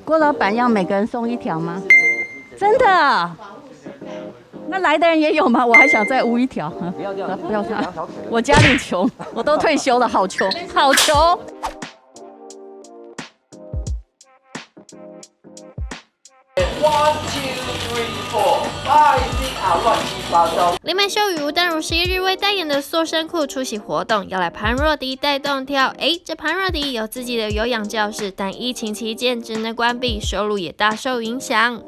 郭老板要每个人送1条吗？真的啊？那来的人也有吗？我还想再污1条。不要这样，不要这样。我家里穷，我都退休了，好穷，好穷。1、2、3、4、5、6乱七八糟。林美秀与吴淡如11日为代言的塑身裤出席活动，要来潘若迪带动跳。这潘若迪有自己的有氧教室，但疫情期间只能关闭，收入也大受影响。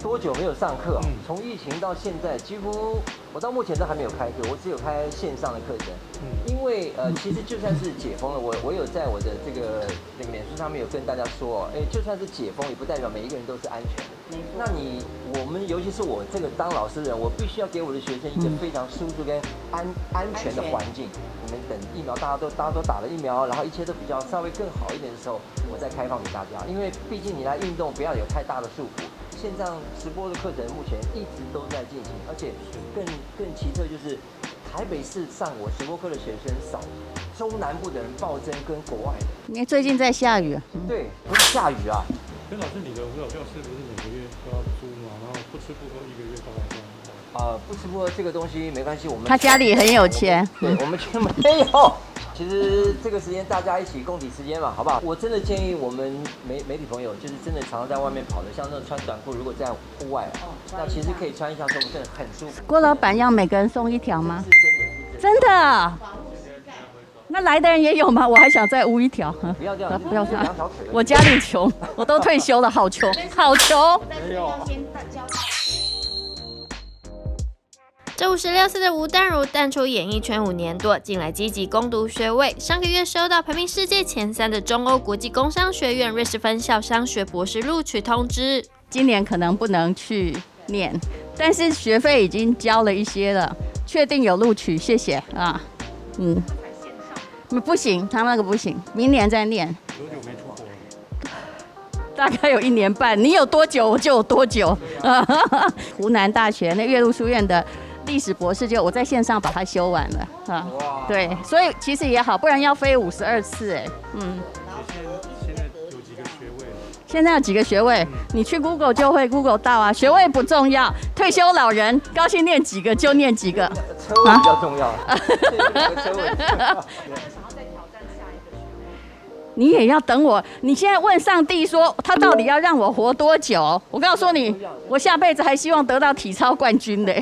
多久没有上课？从疫情到现在，几乎我到目前都还没有开课，我只有开线上的课程。因为其实就算是解封了，我有在我的这个脸书上面有跟大家说，就算是解封，也不代表每一个人都是安全的。那我们尤其是我这个当老师的人，我必须要给我的学生一个非常舒服跟安全的环境。你们等疫苗大家都打了疫苗，然后一切都比较稍微更好一点的时候，我再开放给大家。因为毕竟你来运动，不要有太大的束缚。线上直播的课程目前一直都在进行，而且更奇特就是台北市上我直播课的学生少，中南部的人暴增，跟国外的。因为最近在下雨。对，不是下雨啊。跟老师，你的舞蹈教室不是每个月都要租吗？然后不吃不喝1个月大概多少？不吃不喝这个东西没关系，我们他家里很有钱。对，我们全没有。其实这个时间大家一起共体时间嘛，好不好？我真的建议我们媒体朋友，就是真的常常在外面跑的，像那种穿短裤，如果在户外，那其实可以穿一下这种真的很舒服。郭老板要每个人送1条吗？是真的啊？那来的人也有吗？我还想再污1条。不要这样，不要这样。我家里穷，我都退休了，好穷，好穷。没有。这56岁的吴淡如淡出演艺圈5年多，近来积极攻读学位。上个月收到排名世界前3的中欧国际工商学院瑞士分校商学博士录取通知。今年可能不能去念，但是学费已经交了一些了，确定有录取，谢谢啊。不行，他那个不行，明年再念。多久没出国了？大概有1年半，你有多久我就有多久。湖南大学那岳麓书院的历史博士，就我在线上把它修完了啊。对，所以其实也好，不然要飞52次现在有几个学位？现在有几个学位？你去 Google 就会 Google 到啊。学位不重要，退休老人高兴念几个就念几个。车位比较重要。车位。你也要等我。你现在问上帝说，他到底要让我活多久？我告诉你，我下辈子还希望得到体操冠军的。